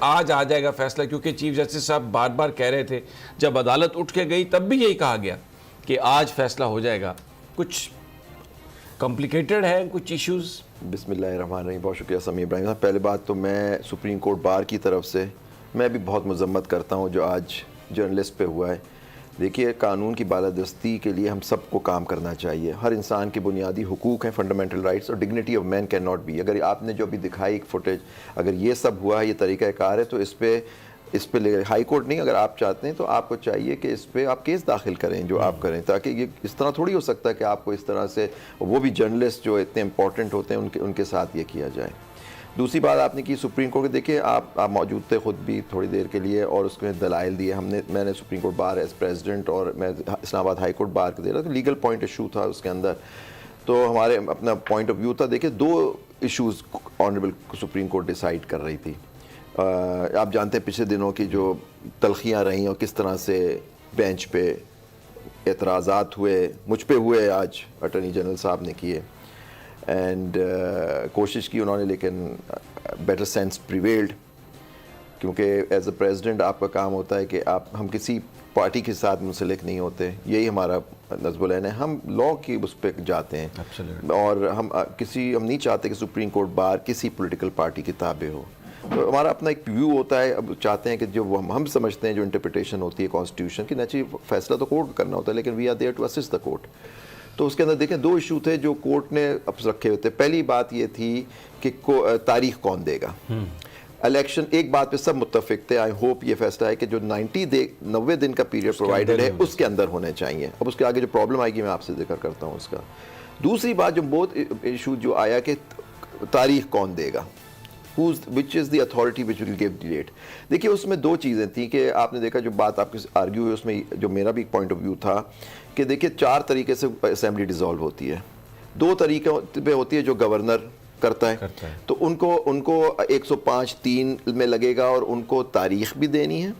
آج آ جائے گا فیصلہ، کیونکہ چیف جسٹس صاحب بار بار کہہ رہے تھے جب عدالت اٹھ کے گئی تب بھی یہی کہا گیا کہ آج فیصلہ ہو جائے گا. کچھ کمپلیکیٹڈ ہے کچھ ایشوز؟ بسم اللہ الرحمن الرحیم. بہت شکریہ سمیع ابراہیم صاحب. پہلے بات تو میں سپریم کورٹ بار کی طرف سے میں بھی بہت مذمت کرتا ہوں جو آج جرنلسٹ پہ ہوا ہے. دیکھیے قانون کی بالادستی کے لیے ہم سب کو کام کرنا چاہیے. ہر انسان کے بنیادی حقوق ہیں، فنڈامنٹل رائٹس، اور dignity of man cannot be. اگر آپ نے جو ابھی دکھائی فوٹیج، اگر یہ سب ہوا ہے، یہ طریقہ کار ہے، تو اس پہ ہائی کورٹ نہیں، اگر آپ چاہتے ہیں تو آپ کو چاہیے کہ اس پہ آپ کیس داخل کریں جو آپ کریں، تاکہ یہ اس طرح تھوڑی ہو سکتا ہے کہ آپ کو اس طرح سے، وہ بھی جرنلسٹ جو اتنے امپورٹنٹ ہوتے ہیں ان کے ساتھ یہ کیا جائے. دوسری بات آپ نے کی سپریم کورٹ کے، دیکھیں آپ موجود تھے خود بھی تھوڑی دیر کے لیے، اور اس میں دلائل دیے. میں نے supreme court bar as president, اور میں اسلام آباد ہائی کورٹ بار کے دے رہا تھا. لیگل پوائنٹ ایشو تھا اس کے اندر، تو ہمارے اپنا پوائنٹ آف ویو تھا. دیکھیں 2 issues honourable supreme court decide کر رہی تھی. آپ جانتے ہیں پچھلے دنوں کی جو تلخیاں رہیں اور کس طرح سے بینچ پہ اعتراضات ہوئے، مجھ پہ ہوئے، آج اٹارنی جنرل صاحب نے کیے، اینڈ کوشش کی انہوں نے، لیکن بیٹر سینس پریویلڈ. کیونکہ ایز اے پریزیڈنٹ آپ کا کام ہوتا ہے کہ ہم کسی پارٹی کے ساتھ منسلک نہیں ہوتے، یہی ہمارا نصب العین ہے. ہم لاء کی اس پہ جاتے ہیں، اور ہم نہیں چاہتے کہ سپریم کورٹ بار کسی پولیٹیکل پارٹی کے تابع ہو. تو ہمارا اپنا ایک ویو ہوتا ہے. اب چاہتے ہیں کہ جو ہم سمجھتے ہیں جو انٹرپریٹیشن ہوتی ہے کانسٹیٹیوشن کی، نیچرلی فیصلہ تو کورٹ کرنا ہوتا ہے، لیکن we are there to assist the court. تو اس کے اندر دیکھیں 2 ایشو تھے جو کورٹ نے رکھے ہوئے تھے. پہلی بات یہ تھی کہ تاریخ کون دے گا الیکشن. ایک بات پہ سب متفق تھے. آئی ہوپ یہ فیصلہ ہے کہ جو 90 دن کا پیریڈ پرووائڈڈ ہے اس کے اندر ہونے چاہیے. اب اس کے آگے جو پرابلم آئے گی میں آپ سے ذکر کرتا ہوں اس کا. دوسری بات جو بہت ایشو جو آیا کہ تاریخ کون دے گا، which is the authority which will give the date. دیکھیے اس میں 2 چیزیں تھیں کہ آپ نے دیکھا جو بات آپ کی آرگیو ہوئی اس میں جو میرا بھی ایک پوائنٹ آف ویو تھا کہ دیکھیے 4 طریقے سے اسمبلی ڈیزالو ہوتی ہے. 2 طریقے پہ ہوتی ہے جو گورنر کرتا ہے، تو ان کو 105(3) میں لگے گا، اور ان کو تاریخ بھی دینی ہے.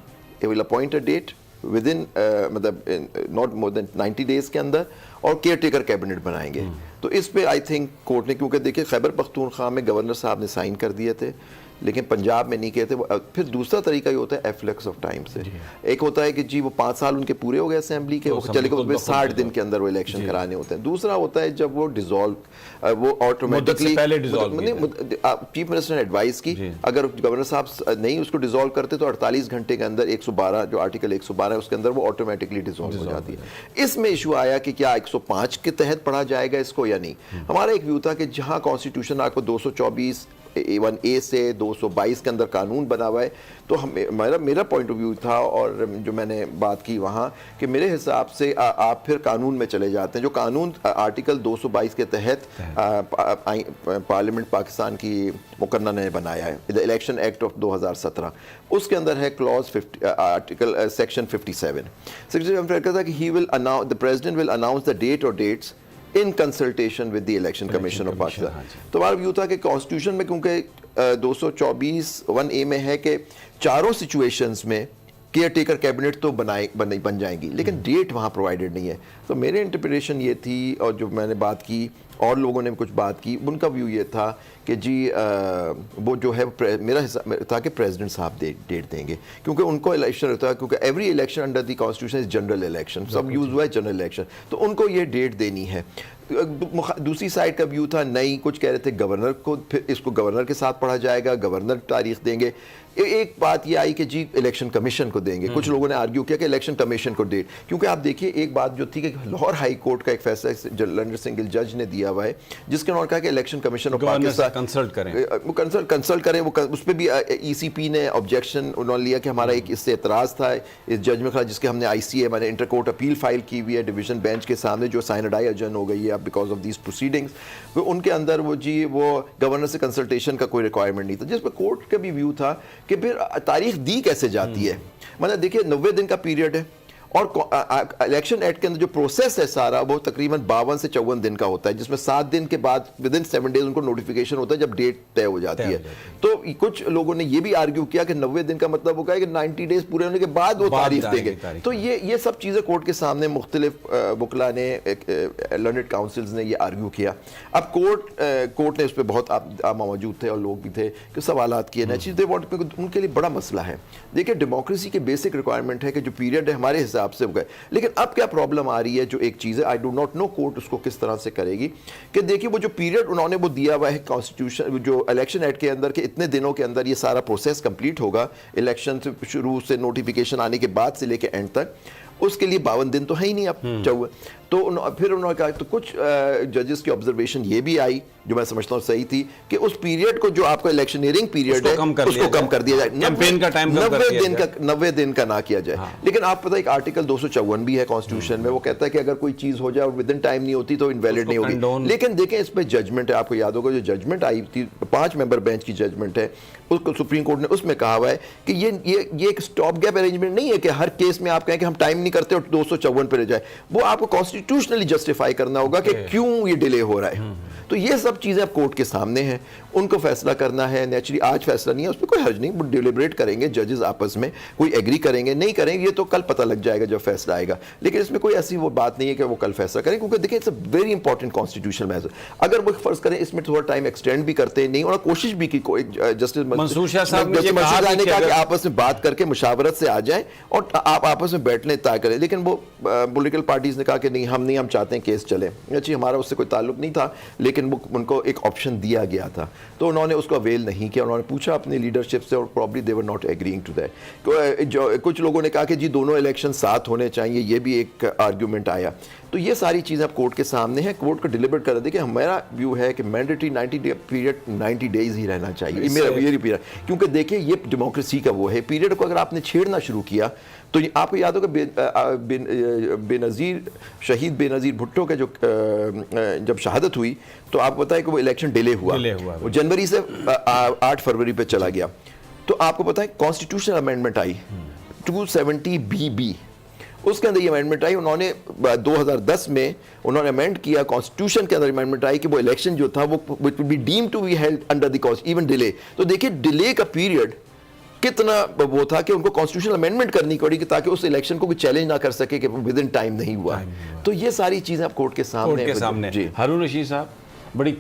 it will appoint a date within مطلب not more than 90 days کے اندر، اور کیئر ٹیکر کیبنٹ بنائیں گے. تو اس پہ آئی تھنک کورٹ نے، کیونکہ دیکھیں خیبر پختونخوا میں گورنر صاحب نے سائن کر دیے تھے لیکن پنجاب میں نہیں کہے تھے. پھر دوسرا طریقہ یہ ہوتا ہے ایفلیکس آف ٹائم سے. ایک ہوتا ہے کہ جی وہ 5 سال ان کے پورے ہو گئے اسمبلی کے، چلے گا اس میں 60 دن کے اندر وہ الیکشن کرانے ہوتے ہیں. دوسرا ہوتا ہے جب وہ ڈیزالو، وہ آٹومیٹکلی چیف منسٹر نے ایڈوائز کی، اگر گورنر صاحب نہیں اس کو ڈیزالو کرتے تو 48 گھنٹے کے اندر 112 جو آرٹیکل 112 ہے اس کے اندر وہ آٹومیٹکلی ڈیزالو ہو جاتی ہے. اس میں ایشو آیا کہ کیا 105 کے تحت پڑھا جائے گا اس کو یا نہیں. ہمارا ایک ویو تھا کہ جہاں کانسٹیٹیوشن آپ کو 224 A1A سے 222 کے اندر قانون بنا ہوا ہے، تو میرا پوائنٹ آف ویو تھا، اور جو میں نے بات کی وہاں کہ میرے حساب سے آپ پھر قانون میں چلے جاتے ہیں. جو قانون آرٹیکل 222 کے تحت پارلیمنٹ پاکستان کی مقننہ نے بنایا ہے، الیکشن ایکٹ آف 2017، اس کے اندر ہے کلوز آرٹیکل سیکشن 57 کہتا ہے کہ the president will announce the date or dates in consultation with the election commission of Pakistan. تو ہمارا ویو تھا کہ کانسٹیٹیوشن میں کیونکہ 224(1)A میں ہے کہ چاروں سچویشنز میں کیئر ٹیکر کیبنٹ تو بن جائیں گی، لیکن ڈیٹ وہاں پرووائڈڈ نہیں ہے. تو میرے انٹرپریٹیشن یہ تھی، اور جو میں نے بات کی اور لوگوں نے کچھ بات کی، ان کا ویو یہ تھا کہ جی وہ جو ہے میرا حساب تھا کہ پریزیڈنٹ صاحب ڈیٹ دیں گے، کیونکہ ان کو الیکشن ہوتا ہے، کیونکہ every election under the constitution is general election, sub use ہوا ہے جنرل الیکشن، تو ان کو یہ ڈیٹ دینی ہے. دوسری سائڈ کا ویو تھا نہیں، کچھ کہہ رہے تھے گورنر کو، پھر اس کو گورنر کے ساتھ پڑھا جائے گا، گورنر تاریخ دیں گے. ایک بات یہ آئی کہ جی الیکشن کمیشن کو دیں گے. کچھ لوگوں نے آرگیو کیا کہ الیکشن کمیشن کو ڈیٹ، کیونکہ آپ دیکھیے ایک بات جو تھی کہ لاہور ہائی کورٹ کا ایک فیصلہ لنڈن سنگل جج نے دیا ہوا ہے جس کے انہوں نے کہا کہ election commission of Pakistan consult کریں. وہ اس پہ بھی ای سی پی نے آبجیکشن انہوں نے لیا کہ ہمارا ایک اس سے اعتراض تھا اس جج میں، جس کے ہم نے آئی سی اے میں نے انٹر کورٹ اپیل فائل کی ہوئی ہے ڈویژن بینچ کے سامنے، جو سائنڈائی ایجن ہو گئی ہے بیکاز آف دیز پروسیڈنگس. ان کے اندر وہ گورنر سے کنسلٹیشن کا کوئی ریکوائرمنٹ نہیں تھا، جس پہ کورٹ کا بھی ویو تھا کہ پھر تاریخ دی کیسے جاتی ہے. مطلب دیکھیے 90 دن کا پیریڈ ہے، اور الیکشن ایکٹ کے اندر جو پروسیس ہے سارا وہ تقریباً 52 سے 54 دن کا ہوتا ہے، جس میں 7 دن کے بعد ود ان 7 days ان کو نوٹیفیکیشن ہوتا ہے جب ڈیٹ طے ہو جاتی ہے. تو کچھ لوگوں نے یہ بھی آرگیو کیا کہ 90 دن کا مطلب ہوگا کہ 90 days پورے ہونے کے بعد وہ تاریخ دیں گے. تو یہ سب چیزیں کورٹ کے سامنے مختلف وکلا نے، لرنڈ کاؤنسلز نے یہ آرگیو کیا. اب کورٹ نے اس پہ بہت، آپ موجود تھے اور لوگ بھی تھے کہ سوالات کیے ان کے لیے بڑا مسئلہ ہے. دیکھیں ڈیموکریسی کے بیسک ریکوائرمنٹ ہے کہ جو پیریڈ ہے ہمارے حساب سے ہو گئے، لیکن اب کیا پرابلم آ رہی ہے، جو ایک چیز ہے I do not know court اس کو کس طرح سے کرے گی، کہ دیکھیے وہ جو پیریڈ انہوں نے وہ دیا ہوا ہے کانسٹیٹیوشن جو الیکشن ایکٹ کے اندر کہ اتنے دنوں کے اندر یہ سارا پروسیس کمپلیٹ ہوگا، الیکشن سے شروع سے نوٹیفیکیشن آنے کے بعد سے لے کے اینڈ تک، اس کے لیے 52 دن تو ہے ہی نہیں اب چاہیے. تو پھر انہوں نے کہا، تو کچھ ججز کی آبزرویشن یہ بھی آئی جو میں سمجھتا ہوں صحیح تھی کہ اس پیریڈ کو جو آپ کا الیکشنیئرنگ پیریڈ ہے اس کو کم کر دیا جائے، کیمپین کا ٹائم 90 دن کا نہ کیا جائے. لیکن آپ پتہ ایک آرٹیکل 254 بھی ہے کانسٹیٹیوشن میں، وہ کہتا ہے کہ اگر کوئی چیز ہو جائے اور ود ان ٹائم نہیں ہوتی تو انویلڈ نہیں ہوگی. لیکن دیکھیں اس پہ ججمنٹ ہے، آپ کو یاد ہوگا جو ججمنٹ آئی تھی 5 ممبر بینچ کی ججمنٹ ہے، اس کو سپریم کورٹ نے اس میں کہا ہوا ہے کہ یہ ایک سٹاپ گیپ ارینجمنٹ نہیں ہے کہ ہر کیس میں آپ کہیں کہ ہم ٹائم نہیں کرتے اور 254 پہ رہ جائے. وہ آپ کو کانسٹیٹیوشنلی جسٹیفائی کرنا ہوگا کہ کیوں یہ ڈیلے ہو رہا ہے. تو یہ سب چیزیں اب کورٹ کے سامنے ہیں، ان کو فیصلہ کرنا ہے. نیچرلی آج فیصلہ نہیں ہے، اس پہ کوئی حرج نہیں، وہ ڈیلیبریٹ کریں گے ججز آپس میں، کوئی ایگری کریں گے نہیں کریں گے یہ تو کل پتہ لگ جائے گا جب فیصلہ آئے گا. لیکن اس میں کوئی ایسی وہ بات نہیں ہے کہ وہ کل فیصلہ کریں، کیونکہ دیکھیں it's a very important constitution major. اگر وہ فرض کریں اس میں تھوڑا ٹائم ایکسٹینڈ بھی کرتے نہیں، انہوں نے کوشش بھی کی، جسٹس منصور شاہ صاحب نے کہا کہ آپس میں بات کر کے مشاورت سے آ جائیں اور آپ آپس میں بیٹھ لیں طے کریں. لیکن وہ پولیٹیکل پارٹیز نے کہا کہ نہیں ہم چاہتے ہیں کیس چلے. اچھی ہمارا اس سے کوئی تعلق نہیں تھا، لیکن ان کو ایک آپشن دیا گیا تھا تو انہوں نے اس کو اویل نہیں کیا. انہوں نے پوچھا اپنی لیڈرشپ سے اور probably they were not agreeing to that. کچھ لوگوں نے کہا کہ جی دونوں الیکشن ساتھ ہونے چاہیے، یہ بھی ایک آرگیومنٹ آیا. تو یہ ساری چیزیں اب کورٹ کے سامنے ہیں، کورٹ کو ڈیلیبریٹ کر دے کہ ہمارا ویو ہے کہ مینڈیٹری 90 پیریڈ 90 days ہی رہنا چاہیے. میرا یہ پیریڈ، کیونکہ دیکھیں یہ ڈیموکریسی کا وہ ہے پیریڈ کو اگر آپ نے چھیڑنا شروع کیا تو آپ کو یاد ہوگا بے نظیر شہید بے نظیر بھٹو کے جو جب شہادت ہوئی تو آپ بتائیں کہ وہ الیکشن ڈیلے ہوا، وہ جنوری سے 8 فروری پہ چلا گیا. تو آپ کو پتہ ہے کانسٹیٹیوشنل امینڈمنٹ آئی 270BB، اس کے اندر یہ امینڈمنٹ آئی. انہوں نے 2010 میں انہوں نے امینڈ کیا کانسٹیٹیوشن کے اندر امینڈمنٹ آئی کہ وہ الیکشن جو تھا وہ which will be deemed to be held under the cause even delay. تو دیکھیں ڈیلے کا پیریڈ کتنا وہ تھا کہ ان کو کانسٹیٹیوشنل امینڈمنٹ کرنی پڑی کہ تاکہ اس الیکشن کو کوئی چیلنج نہ کر سکے کہ ود ان ٹائم نہیں ہوا. تو یہ ساری چیزیں اب کورٹ کے سامنے. ہارون رشید صاحب، بڑی